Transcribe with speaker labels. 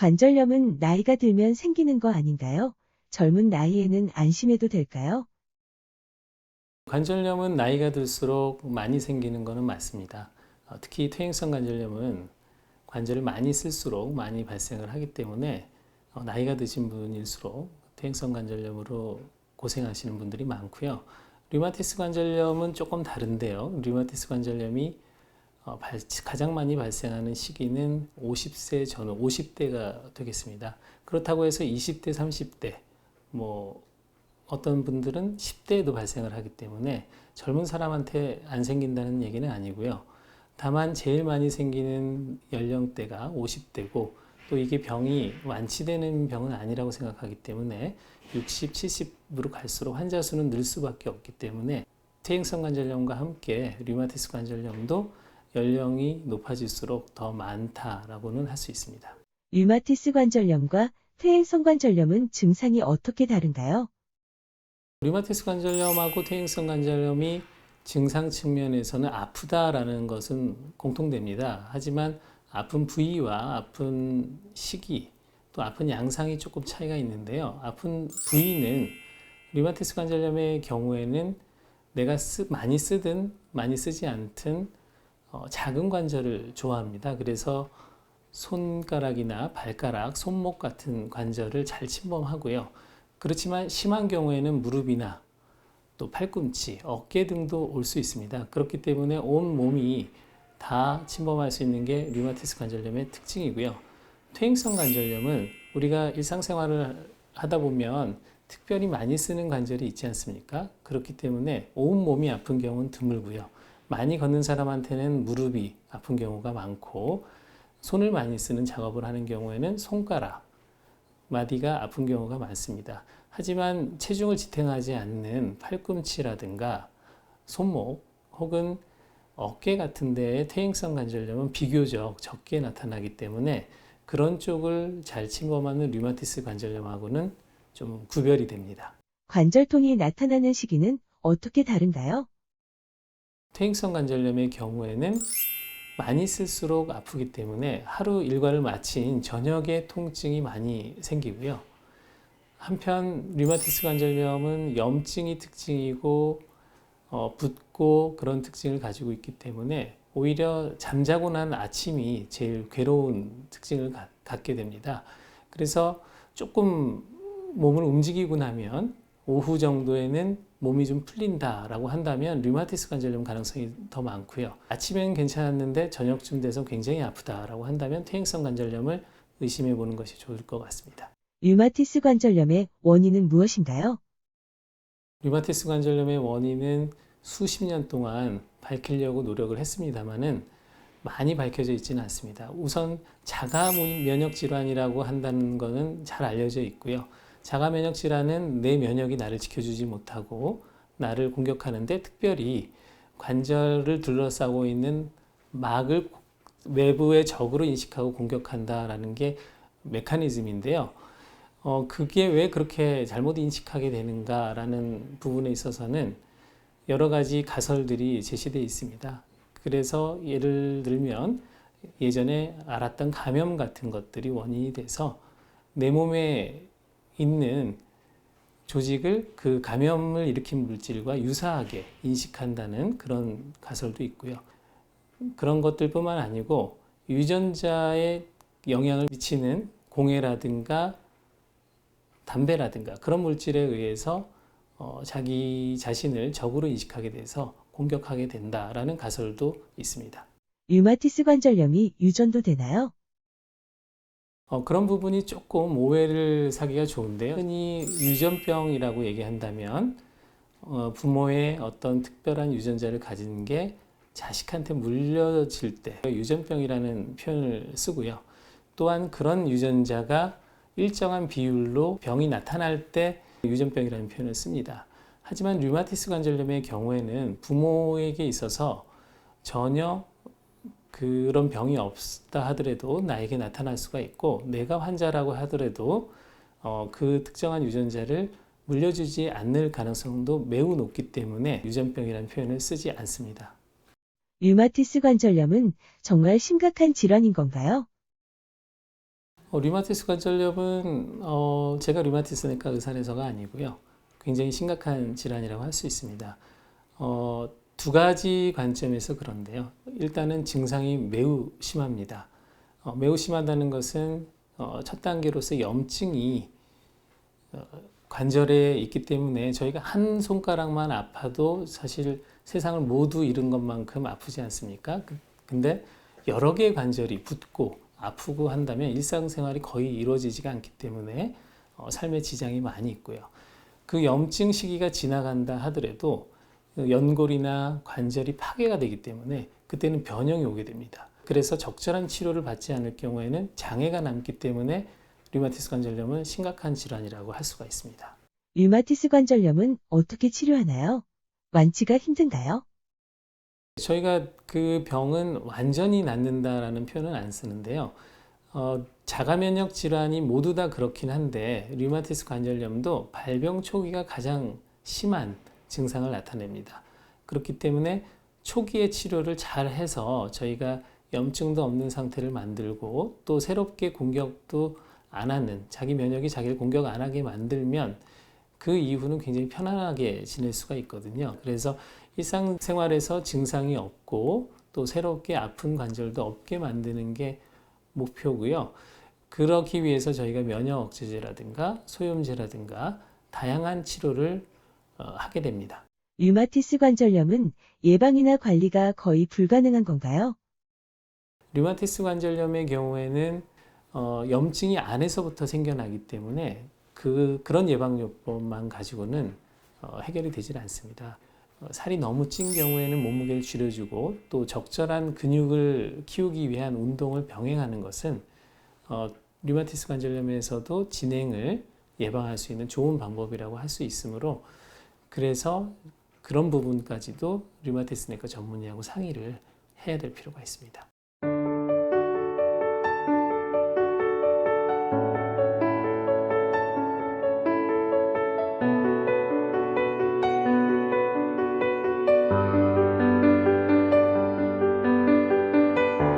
Speaker 1: 관절염은 나이가 들면 생기는 거 아닌가요? 젊은 나이에는 안심해도 될까요?
Speaker 2: 관절염은 나이가 들수록 많이 생기는 것은 맞습니다. 특히 퇴행성 관절염은 관절을 많이 쓸수록 많이 발생을 하기 때문에 나이가 드신 분일수록 퇴행성 관절염으로 고생하시는 분들이 많고요. 류마티스 관절염은 조금 다른데요. 류마티스 관절염이 가장 많이 발생하는 시기는 50세 전후, 50대가 되겠습니다. 그렇다고 해서 20대, 30대, 어떤 분들은 10대에도 발생을 하기 때문에 젊은 사람한테 안 생긴다는 얘기는 아니고요. 다만 제일 많이 생기는 연령대가 50대고 또 이게 병이 완치되는 병은 아니라고 생각하기 때문에 60, 70으로 갈수록 환자 수는 늘 수밖에 없기 때문에 퇴행성 관절염과 함께 류마티스 관절염도 연령이 높아질수록 더 많다라고는 할 수 있습니다.
Speaker 1: 류마티스 관절염과 퇴행성 관절염은 증상이 어떻게 다른가요?
Speaker 2: 류마티스 관절염하고 퇴행성 관절염이 증상 측면에서는 아프다라는 것은 공통됩니다. 하지만 아픈 부위와 아픈 시기 또 아픈 양상이 조금 차이가 있는데요. 아픈 부위는 류마티스 관절염의 경우에는 내가 많이 쓰든 많이 쓰지 않든 작은 관절을 좋아합니다. 그래서 손가락이나 발가락, 손목 같은 관절을 잘 침범하고요. 그렇지만 심한 경우에는 무릎이나 또 팔꿈치, 어깨 등도 올 수 있습니다. 그렇기 때문에 온 몸이 다 침범할 수 있는 게 류마티스 관절염의 특징이고요. 퇴행성 관절염은 우리가 일상생활을 하다 보면 특별히 많이 쓰는 관절이 있지 않습니까? 그렇기 때문에 온 몸이 아픈 경우는 드물고요. 많이 걷는 사람한테는 무릎이 아픈 경우가 많고 손을 많이 쓰는 작업을 하는 경우에는 손가락, 마디가 아픈 경우가 많습니다. 하지만 체중을 지탱하지 않는 팔꿈치라든가 손목 혹은 어깨 같은 데의 퇴행성 관절염은 비교적 적게 나타나기 때문에 그런 쪽을 잘 침범하는 류마티스 관절염하고는 좀 구별이 됩니다.
Speaker 1: 관절통이 나타나는 시기는 어떻게 다른가요?
Speaker 2: 퇴행성 관절염의 경우에는 많이 쓸수록 아프기 때문에 하루 일과를 마친 저녁에 통증이 많이 생기고요. 한편 류마티스 관절염은 염증이 특징이고 붓고 그런 특징을 가지고 있기 때문에 오히려 잠자고 난 아침이 제일 괴로운 특징을 갖게 됩니다. 그래서 조금 몸을 움직이고 나면 오후 정도에는 몸이 좀 풀린다라고 한다면 류마티스 관절염 가능성이 더 많고요. 아침엔 괜찮았는데 저녁쯤 돼서 굉장히 아프다라고 한다면 퇴행성 관절염을 의심해 보는 것이 좋을 것 같습니다.
Speaker 1: 류마티스 관절염의 원인은 무엇인가요?
Speaker 2: 류마티스 관절염의 원인은 수십 년 동안 밝히려고 노력을 했습니다만은 많이 밝혀져 있지는 않습니다. 우선 자가 면역 질환이라고 한다는 것은 잘 알려져 있고요. 자가 면역 질환은 내 면역이 나를 지켜주지 못하고 나를 공격하는데 특별히 관절을 둘러싸고 있는 막을 외부의 적으로 인식하고 공격한다라는 게 메커니즘인데요. 그게 왜 그렇게 잘못 인식하게 되는가라는 부분에 있어서는 여러 가지 가설들이 제시되어 있습니다. 그래서 예를 들면 예전에 알았던 감염 같은 것들이 원인이 돼서 내 몸에 있는 조직을 그 감염을 일으킨 물질과 유사하게 인식한다는 그런 가설도 있고요. 그런 것들뿐만 아니고 유전자에 영향을 미치는 공해라든가 담배라든가 그런 물질에 의해서 자기 자신을 적으로 인식하게 돼서 공격하게 된다라는 가설도 있습니다.
Speaker 1: 류마티스 관절염이 유전도 되나요?
Speaker 2: 그런 부분이 조금 오해를 사기가 좋은데요. 흔히 유전병이라고 얘기한다면 부모의 어떤 특별한 유전자를 가진 게 자식한테 물려질 때 유전병이라는 표현을 쓰고요. 또한 그런 유전자가 일정한 비율로 병이 나타날 때 유전병이라는 표현을 씁니다. 하지만 류마티스 관절염의 경우에는 부모에게 있어서 전혀 그런 병이 없다 하더라도 나에게 나타날 수가 있고 내가 환자라고 하더라도 그 특정한 유전자를 물려주지 않을 가능성도 매우 높기 때문에 유전병이라는 표현을 쓰지 않습니다.
Speaker 1: 류마티스 관절염은 정말 심각한 질환인 건가요?
Speaker 2: 류마티스 관절염은 제가 류마티스 내과 의사라서가 아니고요. 굉장히 심각한 질환이라고 할 수 있습니다. 두 가지 관점에서 그런데요. 일단은 증상이 매우 심합니다. 매우 심하다는 것은 첫 단계로서 염증이 관절에 있기 때문에 저희가 한 손가락만 아파도 사실 세상을 모두 잃은 것만큼 아프지 않습니까? 근데 여러 개의 관절이 붓고 아프고 한다면 일상생활이 거의 이루어지지가 않기 때문에 삶에 지장이 많이 있고요. 그 염증 시기가 지나간다 하더라도 연골이나 관절이 파괴가 되기 때문에 그때는 변형이 오게 됩니다. 그래서 적절한 치료를 받지 않을 경우에는 장애가 남기 때문에 류마티스 관절염은 심각한 질환이라고 할 수가 있습니다.
Speaker 1: 류마티스 관절염은 어떻게 치료하나요? 완치가 힘든가요?
Speaker 2: 저희가 그 병은 완전히 낫는다라는 표현은 안 쓰는데요. 자가 면역 질환이 모두 다 그렇긴 한데 류마티스 관절염도 발병 초기가 가장 심한 증상을 나타냅니다. 그렇기 때문에 초기에 치료를 잘 해서 저희가 염증도 없는 상태를 만들고 또 새롭게 공격도 안 하는, 자기 면역이 자기를 공격 안 하게 만들면 그 이후는 굉장히 편안하게 지낼 수가 있거든요. 그래서 일상생활에서 증상이 없고 또 새롭게 아픈 관절도 없게 만드는 게 목표고요. 그러기 위해서 저희가 면역 억제제라든가 소염제라든가 다양한 치료를 하게 됩니다.
Speaker 1: 류마티스 관절염은 예방이나 관리가 거의 불가능한 건가요?
Speaker 2: 류마티스 관절염의 경우에는 염증이 안에서부터 생겨나기 때문에 그런 예방요법만 가지고는 해결이 되질 않습니다. 살이 너무 찐 경우에는 몸무게를 줄여주고 또 적절한 근육을 키우기 위한 운동을 병행하는 것은 류마티스 관절염에서도 진행을 예방할 수 있는 좋은 방법이라고 할 수 있으므로 그래서 그런 부분까지도 류마티스 내과 전문의하고 상의를 해야 될 필요가 있습니다.